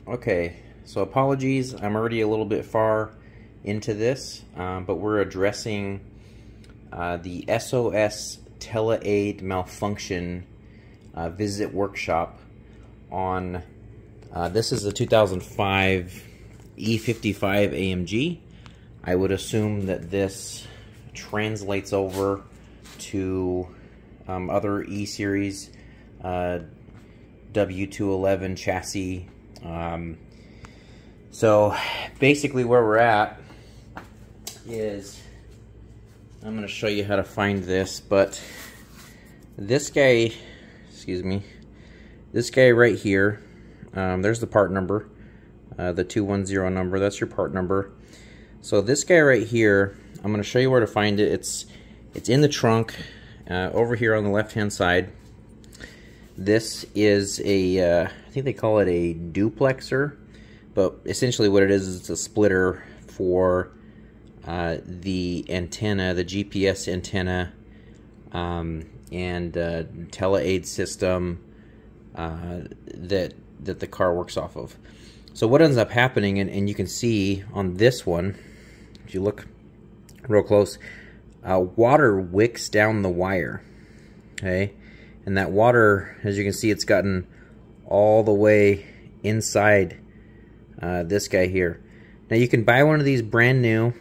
Okay, so apologies, I'm already a little bit far into this, but we're addressing the SOS Tele malfunction visit workshop on, this is the 2005 E55 AMG. I would assume that this translates over to other E-series W211 chassis. So basically where we're at is, I'm going to show you how to find this, but this guy, excuse me, this guy right here, there's the part number, the 210 number, that's your part number. So this guy right here, I'm going to show you where to find it. It's in the trunk, over here on the left hand side. This is a, I think they call it a duplexer, but essentially what it is it's a splitter for the antenna, the GPS antenna, and tele-aid system that the car works off of. So what ends up happening, and you can see on this one, if you look real close, water wicks down the wire, okay? And that water, as you can see, it's gotten all the way inside this guy here. Now you can buy one of these brand new,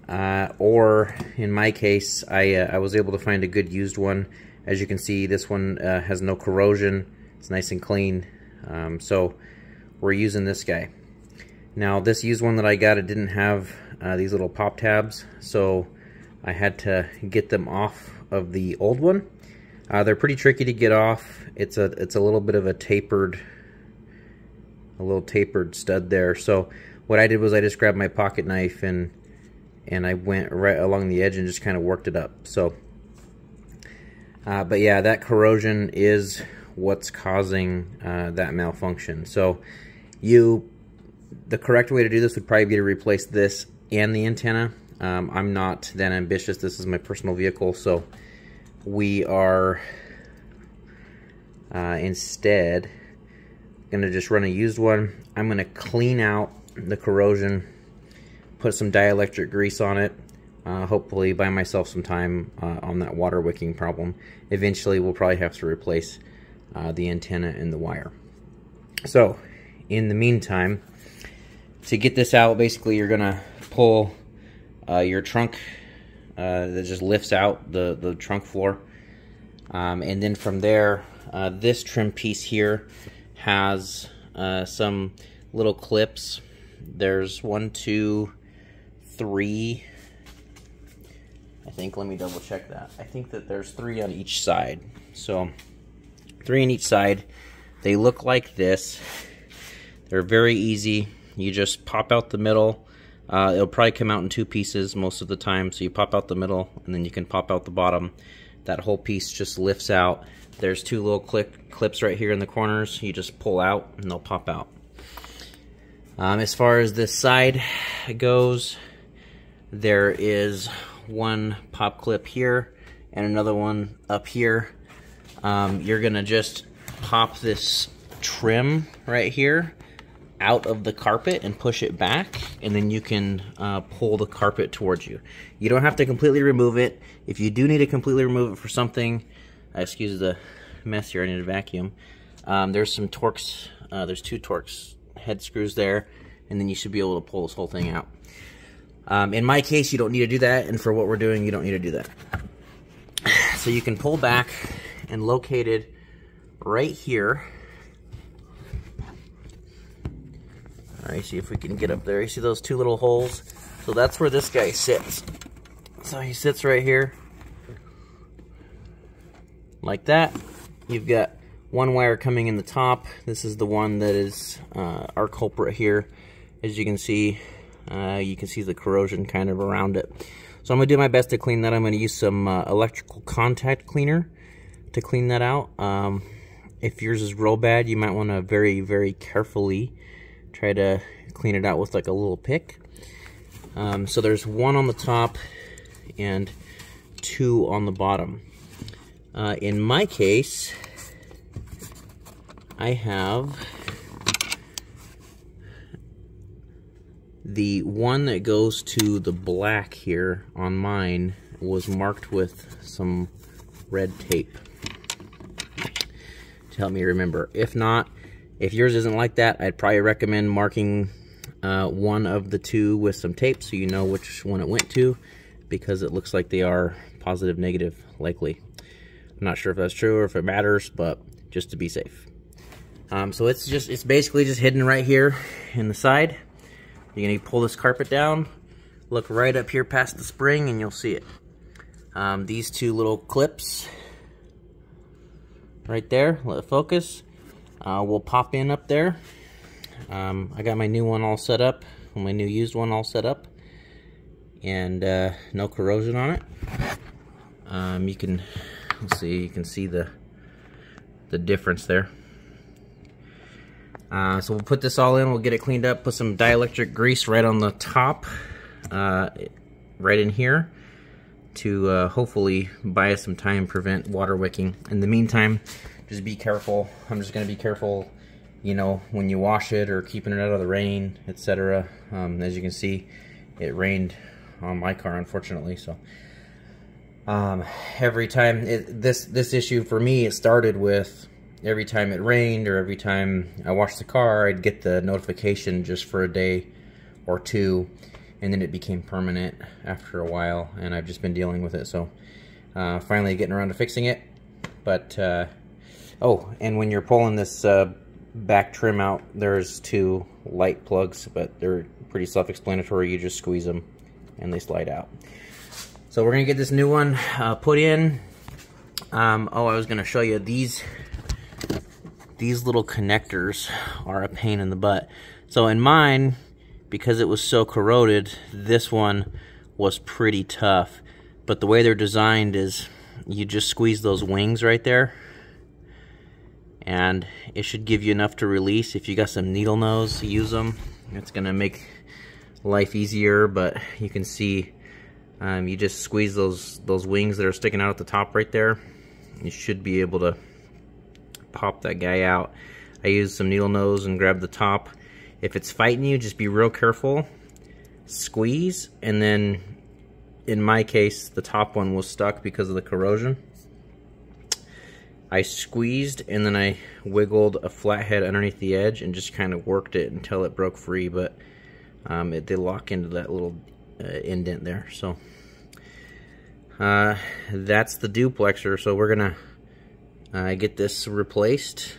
or in my case, I was able to find a good used one. As you can see, this one has no corrosion. It's nice and clean. So we're using this guy. Now this used one that I got, it didn't have these little pop tabs, so I had to get them off of the old one. They're pretty tricky to get off. It's a little bit of a tapered stud there. So what I did was I just grabbed my pocket knife and I went right along the edge and just kind of worked it up. So, but yeah, that corrosion is what's causing that malfunction. So the correct way to do this would probably be to replace this and the antenna. I'm not that ambitious. This is my personal vehicle, so we are instead going to just run a used one. I'm going to clean out the corrosion, put some dielectric grease on it, hopefully buy myself some time on that water wicking problem. Eventually we'll probably have to replace the antenna and the wire. So in the meantime, to get this out, basically you're going to pull your trunk that just lifts out the trunk floor, and then from there, this trim piece here has some little clips. There's 1, 2, 3, I think. Let me double check that. I think that there's 3 on each side. So 3 on each side. They look like this. They're very easy. You just pop out the middle. It'll probably come out in 2 pieces most of the time. So you pop out the middle, and then you can pop out the bottom. That whole piece just lifts out. There's 2 little clips right here in the corners. You just pull out, and they'll pop out. As far as this side goes, there is 1 pop clip here and another one up here. You're gonna just pop this trim right here out of the carpet and push it back, and then you can pull the carpet towards you. You don't have to completely remove it. If you do need to completely remove it for something, excuse the mess here, I need a vacuum. There's some Torx, there's 2 Torx head screws there, and then you should be able to pull this whole thing out. In my case, you don't need to do that, and for what we're doing, you don't need to do that. So you can pull back and locate it right here. Alright, see if we can get up there. You see those 2 little holes? So that's where this guy sits. So he sits right here, like that. You've got 1 wire coming in the top. This is the one that is our culprit here. As you can see the corrosion kind of around it. So I'm going to do my best to clean that. I'm going to use some electrical contact cleaner to clean that out. If yours is real bad, you might want to very, very carefully try to clean it out with like a little pick. So there's 1 on the top and 2 on the bottom. In my case, I have The one that goes to the black here on mine was marked with some red tape to help me remember. If not, if yours isn't like that, I'd probably recommend marking one of the two with some tape so you know which one it went to, because it looks like they are positive, negative, likely. I'm not sure if that's true or if it matters, but just to be safe. So it's basically just hidden right here in the side. You're gonna pull this carpet down, look right up here past the spring, and you'll see it. These two little clips right there, let it focus, will pop in up there. I got my new one all set up, my new used one all set up, and no corrosion on it. You can see the difference there. So we'll put this all in, we'll get it cleaned up, put some dielectric grease right on the top, right in here, to hopefully buy us some time, prevent water wicking. In the meantime, just be careful. I'm just going to be careful, you know, when you wash it or keeping it out of the rain, etc. As you can see, it rained on my car, unfortunately. So every time this issue for me, it started with every time it rained or every time I washed the car, I'd get the notification just for a day or two, and then it became permanent after a while, and I've just been dealing with it. So finally getting around to fixing it. But oh, and when you're pulling this back trim out, there's two light plugs, but they're pretty self-explanatory. You just squeeze them and they slide out. So we're gonna get this new one put in. Oh, I was gonna show you these little connectors are a pain in the butt. So in mine, because it was so corroded, this one was pretty tough. But the way they're designed is you just squeeze those wings right there, and it should give you enough to release. If you got some needle nose, use them. It's gonna make life easier, but you can see you just squeeze those wings that are sticking out at the top right there. You should be able to pop that guy out. I used some needle nose and grabbed the top. If it's fighting you, just be real careful. Squeeze, and then in my case, the top one was stuck because of the corrosion. I squeezed and then I wiggled a flathead underneath the edge and just kind of worked it until it broke free, but it did lock into that little indent there. So that's the duplexer. So we're gonna get this replaced,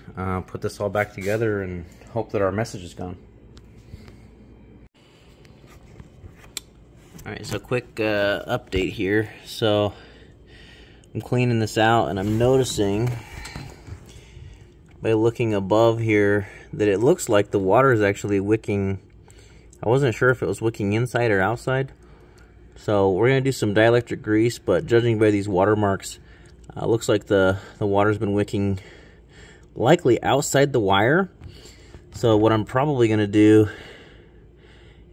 put this all back together, and hope that our message is gone. Alright, so quick update here. So I'm cleaning this out, and I'm noticing by looking above here that it looks like the water is actually wicking. I wasn't sure if it was wicking inside or outside. So we're going to do some dielectric grease, but judging by these watermarks, looks like the water's been wicking likely outside the wire. So what I'm probably going to do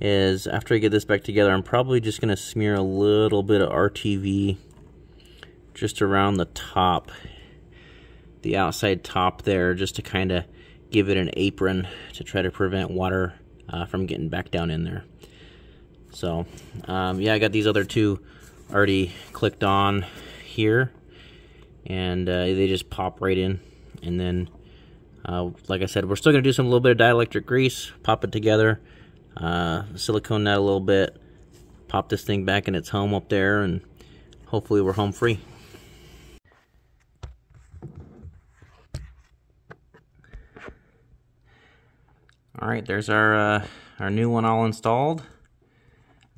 is, after I get this back together, I'm probably just going to smear a little bit of RTV just around the top, the outside top there, just to kind of give it an apron to try to prevent water from getting back down in there. So yeah, I got these other two already clicked on here, and they just pop right in. And then like I said, we're still going to do some little bit of dielectric grease, pop it together, silicone that a little bit, pop this thing back in its home up there, and hopefully we're home free. Alright, there's our new one all installed.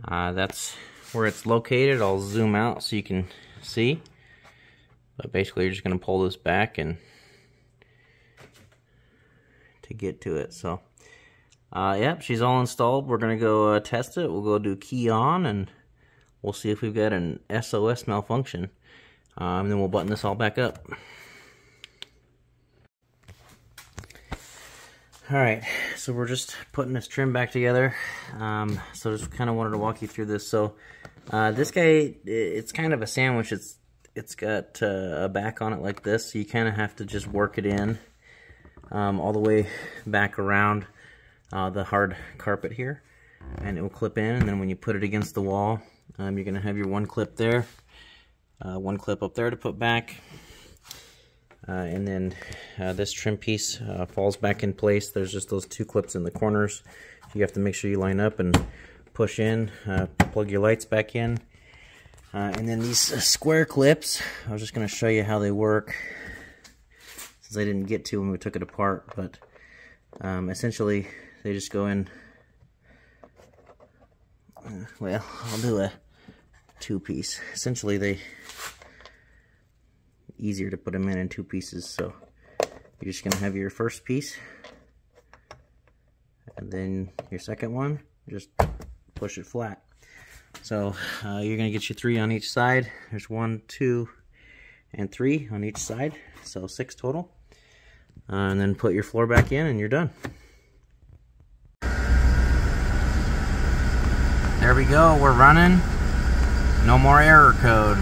That's where it's located. I'll zoom out so you can see. But basically you're just going to pull this back and to get to it. So yep, she's all installed. We're going to go test it. We'll go do key on, and we'll see if we've got an SOS malfunction. And then we'll button this all back up. Alright, so we're just putting this trim back together. So just kind of wanted to walk you through this. So this guy, it's kind of a sandwich. It's got a back on it like this, so you kind of have to just work it in all the way back around the hard carpet here. and it will clip in, and then when you put it against the wall, you're going to have your one clip there, one clip up there to put back, and then this trim piece falls back in place. There's just those two clips in the corners. You have to make sure you line up and push in, plug your lights back in. And then these square clips, I was just going to show you how they work, since I didn't get to when we took it apart, but essentially they just go in, well, I'll do a two-piece. Essentially easier to put them in two pieces, so you're just going to have your first piece, and then your second one, just push it flat. So you're going to get your 3 on each side. There's 1, 2, and 3 on each side, so 6 total. And then put your floor back in and you're done. There we go, we're running. No more error code.